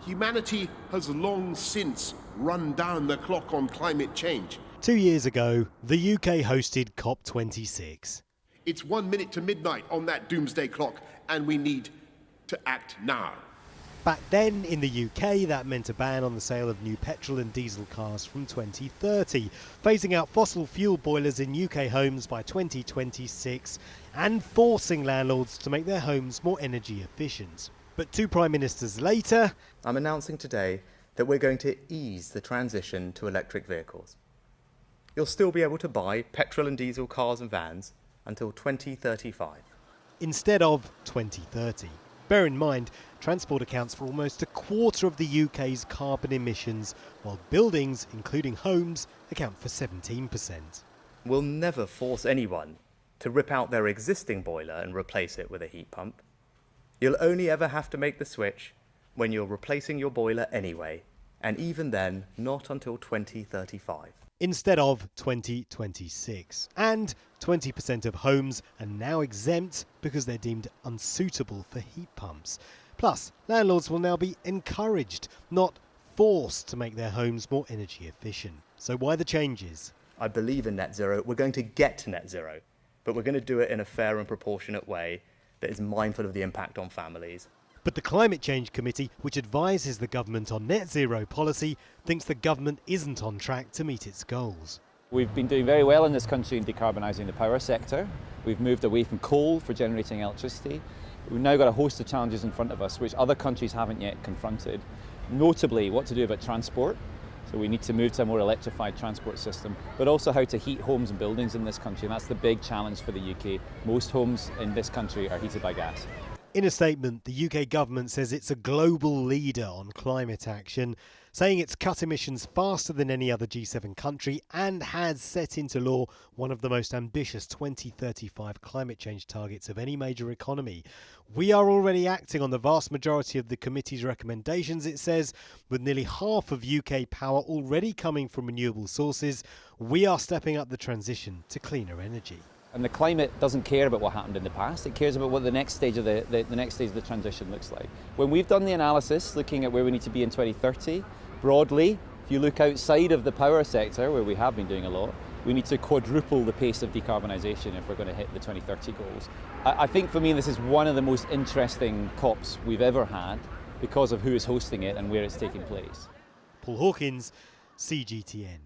Humanity has long since run down the clock on climate change. 2 years ago, the UK hosted COP26. It's 1 minute to midnight on that doomsday clock, and we need to act now. Back then, in the UK, that meant a ban on the sale of new petrol and diesel cars from 2030, phasing out fossil fuel boilers in UK homes by 2026, and forcing landlords to make their homes more energy efficient. But 2 prime ministers later, I'm announcing today that we're going to ease the transition to electric vehicles. You'll still be able to buy petrol and diesel cars and vans until 2035. Instead of 2030. Bear in mind, transport accounts for almost a quarter of the UK's carbon emissions, while buildings, including homes, account for 17%. We'll never force anyone to rip out their existing boiler and replace it with a heat pump. You'll only ever have to make the switch when you're replacing your boiler anyway, and even then, not until 2035. Instead of 2026. And 20% of homes are now exempt because they're deemed unsuitable for heat pumps. Plus, landlords will now be encouraged, not forced, to make their homes more energy efficient. So why the changes? I believe in net zero. We're going to get to net zero, but we're going to do it in a fair and proportionate way that is mindful of the impact on families. But the Climate Change Committee, which advises the government on net zero policy, thinks the government isn't on track to meet its goals. We've been doing very well in this country in decarbonising the power sector. We've moved away from coal for generating electricity. We've now got a host of challenges in front of us which other countries haven't yet confronted. Notably, what to do about transport. So we need to move to a more electrified transport system, but also how to heat homes and buildings in this country. And that's the big challenge for the UK. Most homes in this country are heated by gas. In a statement, the UK government says it's a global leader on climate action, saying it's cut emissions faster than any other G7 country and has set into law one of the most ambitious 2035 climate change targets of any major economy. We are already acting on the vast majority of the committee's recommendations, it says, with nearly half of UK power already coming from renewable sources. We are stepping up the transition to cleaner energy. And the climate doesn't care about what happened in the past. It cares about what the next stage of the next stage of the transition looks like. When we've done the analysis, looking at where we need to be in 2030, broadly, if you look outside of the power sector, where we have been doing a lot, we need to quadruple the pace of decarbonisation if we're going to hit the 2030 goals. I think for me this is one of the most interesting COPs we've ever had because of who is hosting it and where it's taking place. Paul Hawkins, CGTN.